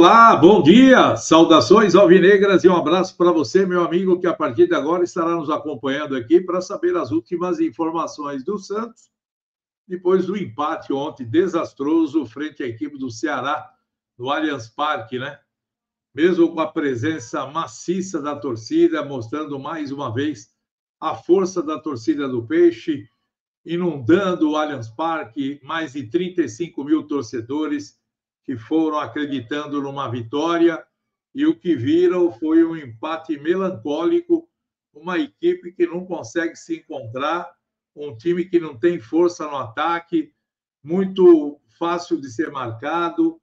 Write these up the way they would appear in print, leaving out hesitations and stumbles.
Olá, bom dia, saudações alvinegras e um abraço para você, meu amigo, que a partir de agora estará nos acompanhando aqui para saber as últimas informações do Santos, depois do empate ontem desastroso frente à equipe do Ceará, no Allianz Parque, né? Mesmo com a presença maciça da torcida, mostrando mais uma vez a força da torcida do Peixe, inundando o Allianz Parque, mais de 35 mil torcedores que foram acreditando numa vitória, e o que viram foi um empate melancólico, uma equipe que não consegue se encontrar, um time que não tem força no ataque, muito fácil de ser marcado,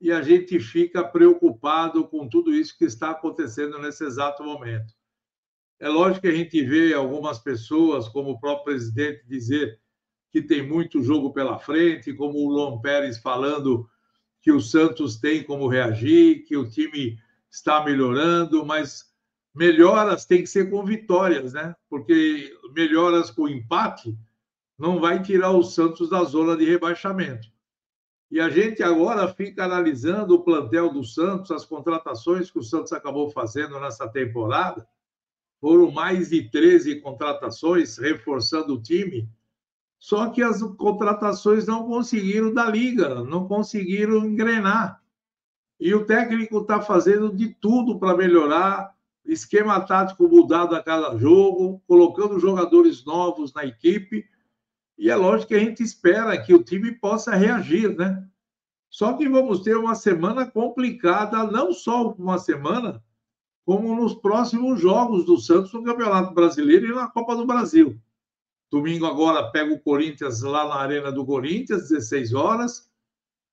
e a gente fica preocupado com tudo isso que está acontecendo nesse exato momento. É lógico que a gente vê algumas pessoas, como o próprio presidente, dizer que tem muito jogo pela frente, como o Lom Pérez falando que o Santos tem como reagir, que o time está melhorando, mas melhoras tem que ser com vitórias, né? Porque melhoras com empate não vai tirar o Santos da zona de rebaixamento. E a gente agora fica analisando o plantel do Santos, as contratações que o Santos acabou fazendo nessa temporada. Foram mais de 13 contratações, reforçando o time. Só que as contratações não conseguiram dar liga, não conseguiram engrenar. E o técnico está fazendo de tudo para melhorar, esquema tático mudado a cada jogo, colocando jogadores novos na equipe. E é lógico que a gente espera que o time possa reagir, né? Só que vamos ter uma semana complicada, não só uma semana, como nos próximos jogos do Santos no Campeonato Brasileiro e na Copa do Brasil. Domingo agora pega o Corinthians lá na Arena do Corinthians, 16 horas.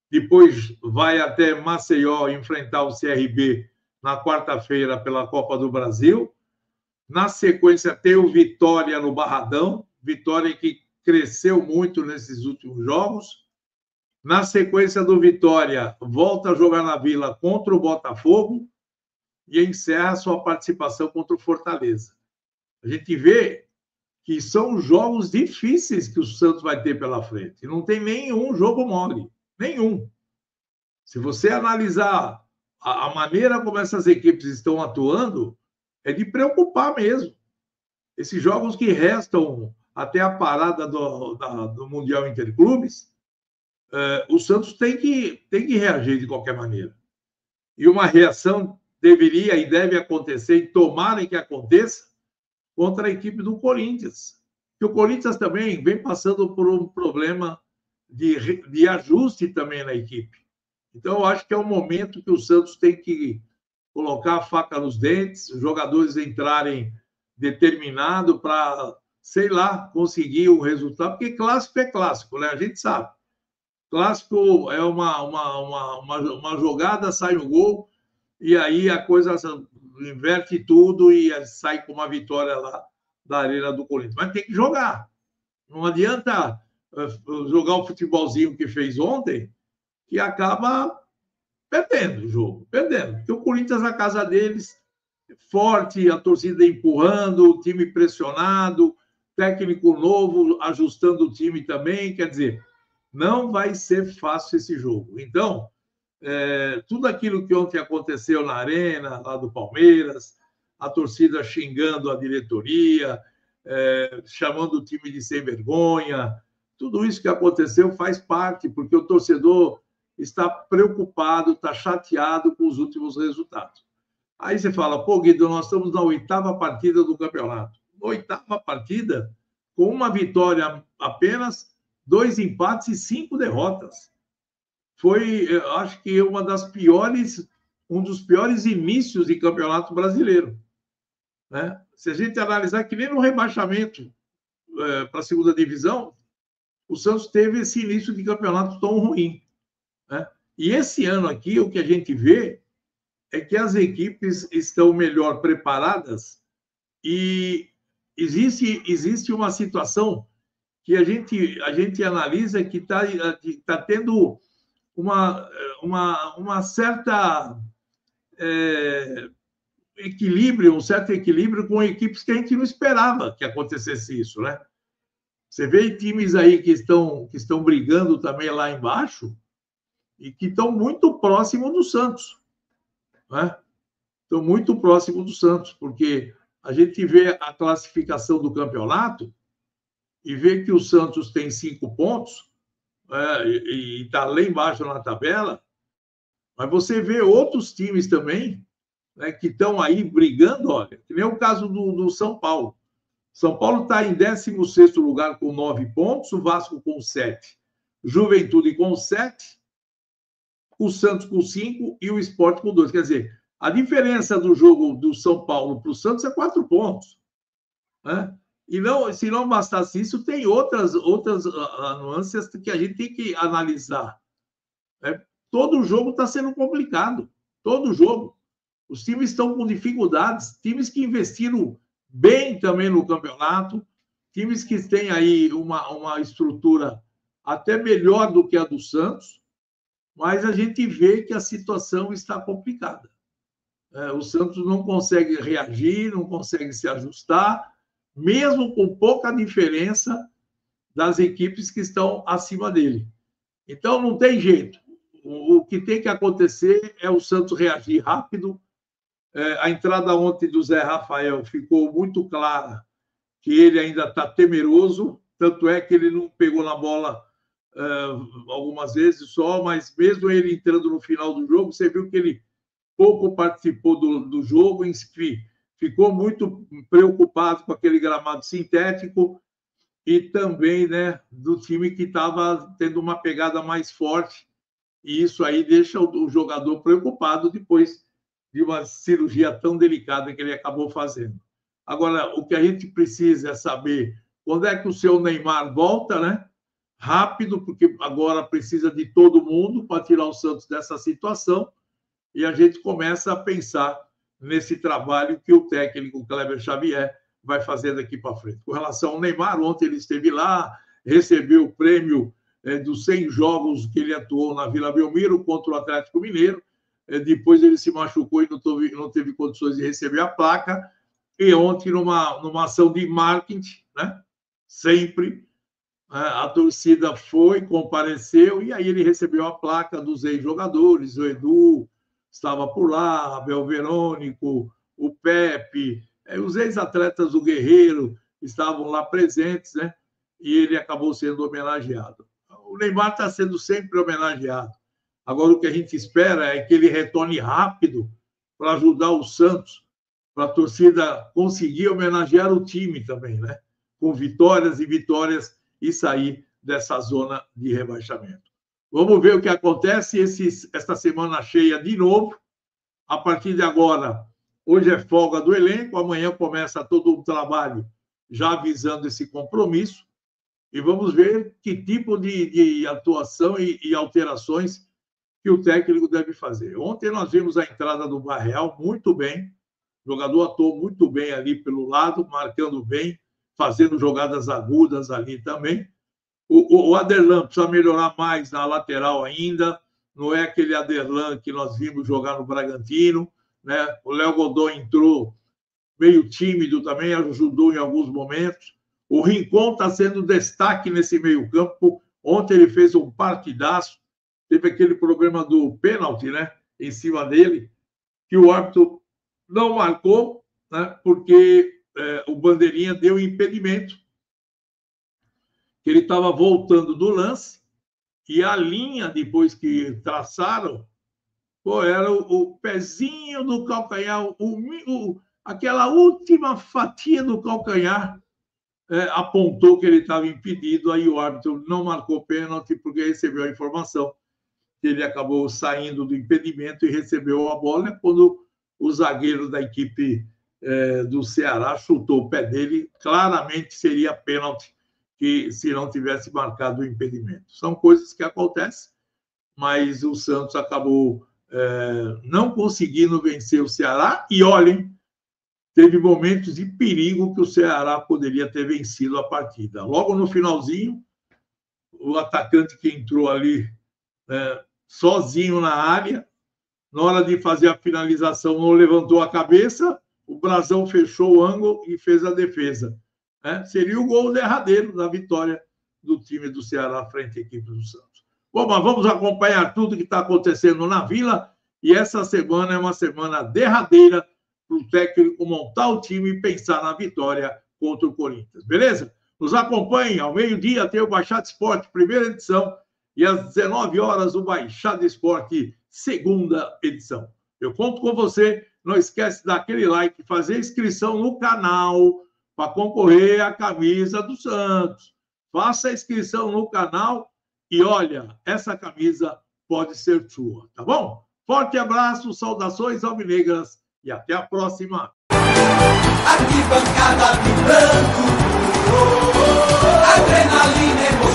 Depois vai até Maceió enfrentar o CRB na quarta-feira pela Copa do Brasil. Na sequência tem o Vitória no Barradão. Vitória que cresceu muito nesses últimos jogos. Na sequência do Vitória, volta a jogar na Vila contra o Botafogo e encerra sua participação contra o Fortaleza. A gente vê que são jogos difíceis que o Santos vai ter pela frente. Não tem nenhum jogo mole, nenhum. Se você analisar a maneira como essas equipes estão atuando, é de preocupar mesmo. Esses jogos que restam até a parada do Mundial Interclubes, o Santos tem que reagir de qualquer maneira. E uma reação deveria e deve acontecer, e tomara que aconteça, contra a equipe do Corinthians. Que o Corinthians também vem passando por um problema de ajuste também na equipe. Então, eu acho que é um momento que o Santos tem que colocar a faca nos dentes, os jogadores entrarem determinados para, sei lá, conseguir o resultado, porque clássico é clássico, né? A gente sabe. Clássico é uma jogada, sai o gol, e aí a coisa inverte tudo e sai com uma vitória lá da Arena do Corinthians. Mas tem que jogar. Não adianta jogar o futebolzinho que fez ontem, que acaba perdendo o jogo, perdendo. Porque o Corinthians na casa deles, forte, a torcida empurrando, o time pressionado, técnico novo, ajustando o time também. Quer dizer, não vai ser fácil esse jogo. Então, tudo aquilo que ontem aconteceu na Arena, lá do Palmeiras, a torcida xingando a diretoria, chamando o time de sem vergonha, tudo isso que aconteceu faz parte, porque o torcedor está preocupado, está chateado com os últimos resultados. Aí você fala, pô, Guido, nós estamos na 8ª partida do campeonato. 8ª partida, com uma vitória apenas, 2 empates e 5 derrotas. Foi, acho que, um dos piores inícios de campeonato brasileiro. Né? Se a gente analisar que nem no rebaixamento para a segunda divisão, o Santos teve esse início de campeonato tão ruim. Né? E esse ano aqui, o que a gente vê é que as equipes estão melhor preparadas e existe uma situação que a gente analisa que tá tendo uma certa equilíbrio, um certo equilíbrio com equipes que a gente não esperava que acontecesse isso, né? Você vê times aí que estão brigando também lá embaixo e que estão muito próximos do Santos. né? Estão muito próximos do Santos, porque a gente vê a classificação do campeonato e vê que o Santos tem 5 pontos, e está lá embaixo na tabela, mas você vê outros times também, né, que estão aí brigando, olha, que nem o caso do São Paulo. São Paulo está em 16º lugar com 9 pontos, o Vasco com 7, Juventude com 7, o Santos com 5 e o Sport com 2. Quer dizer, a diferença do jogo do São Paulo para o Santos é 4 pontos. Né? E não, se não bastasse isso, tem outras nuances que a gente tem que analisar. Né? Todo jogo está sendo complicado. Todo jogo. Os times estão com dificuldades. Times que investiram bem também no campeonato. Times que têm aí uma estrutura até melhor do que a do Santos. Mas a gente vê que a situação está complicada. O Santos não consegue reagir, não consegue se ajustar, mesmo com pouca diferença das equipes que estão acima dele. Então, não tem jeito. O que tem que acontecer é o Santos reagir rápido. A entrada ontem do Zé Rafael ficou muito clara que ele ainda está temeroso, tanto é que ele não pegou na bola algumas vezes só, mas mesmo ele entrando no final do jogo, você viu que ele pouco participou do jogo, enfim, ficou muito preocupado com aquele gramado sintético e também, né, do time que estava tendo uma pegada mais forte, e isso aí deixa o jogador preocupado depois de uma cirurgia tão delicada que ele acabou fazendo. Agora, o que a gente precisa é saber quando é que o seu Neymar volta, né? Rápido, porque agora precisa de todo mundo para tirar o Santos dessa situação, e a gente começa a pensar nesse trabalho que o técnico Kleber Xavier vai fazer daqui para frente. Com relação ao Neymar, ontem ele esteve lá, recebeu o prêmio dos 100 jogos que ele atuou na Vila Belmiro contra o Atlético Mineiro. Depois ele se machucou e não teve condições de receber a placa. E ontem, numa ação de marketing, né? Sempre, a torcida foi, compareceu, e aí ele recebeu a placa dos ex-jogadores, o Edu estava por lá, Abel Verônico, o Pepe, os ex-atletas do Guerreiro estavam lá presentes, né? E ele acabou sendo homenageado. O Neymar está sendo sempre homenageado. Agora, o que a gente espera é que ele retorne rápido para ajudar o Santos, para a torcida conseguir homenagear o time também, né? Com vitórias e vitórias e sair dessa zona de rebaixamento. Vamos ver o que acontece esta semana cheia de novo. A partir de agora, hoje é folga do elenco, amanhã começa todo um trabalho já visando esse compromisso e vamos ver que tipo de atuação e alterações que o técnico deve fazer. Ontem nós vimos a entrada do Barreal muito bem, o jogador atuou muito bem ali pelo lado, marcando bem, fazendo jogadas agudas ali também. O Aderlan precisa melhorar mais na lateral ainda, não é aquele Aderlan que nós vimos jogar no Bragantino, né? O Léo Godoy entrou meio tímido também, ajudou em alguns momentos. O Rincon está sendo destaque nesse meio-campo. Ontem ele fez um partidaço, teve aquele problema do pênalti, né? Em cima dele, que o árbitro não marcou, né? Porque o bandeirinha deu impedimento. Ele estava voltando do lance e a linha, depois que traçaram, era o pezinho do calcanhar, aquela última fatia do calcanhar apontou que ele estava impedido, aí o árbitro não marcou pênalti porque recebeu a informação que ele acabou saindo do impedimento e recebeu a bola quando o zagueiro da equipe do Ceará chutou o pé dele, claramente seria pênalti que se não tivesse marcado o impedimento. São coisas que acontecem, mas o Santos acabou não conseguindo vencer o Ceará. E olhem, teve momentos de perigo que o Ceará poderia ter vencido a partida. Logo no finalzinho, o atacante que entrou ali sozinho na área, na hora de fazer a finalização, não levantou a cabeça, o Brazão fechou o ângulo e fez a defesa. Seria o gol derradeiro da vitória do time do Ceará frente à equipe do Santos. Bom, mas vamos acompanhar tudo que está acontecendo na Vila E essa semana é uma semana derradeira para o técnico montar o time e pensar na vitória contra o Corinthians. Beleza? Nos acompanhem. Ao meio-dia tem o Baixada Esporte, primeira edição. E às 19 horas, o Baixada Esporte, segunda edição. Eu conto com você. Não esquece de dar aquele like, fazer inscrição no canal para concorrer à camisa do Santos. Faça a inscrição no canal e olha, essa camisa pode ser sua, tá bom? Forte abraço, saudações alvinegras e até a próxima. Arquibancada vibrando, adrenalina.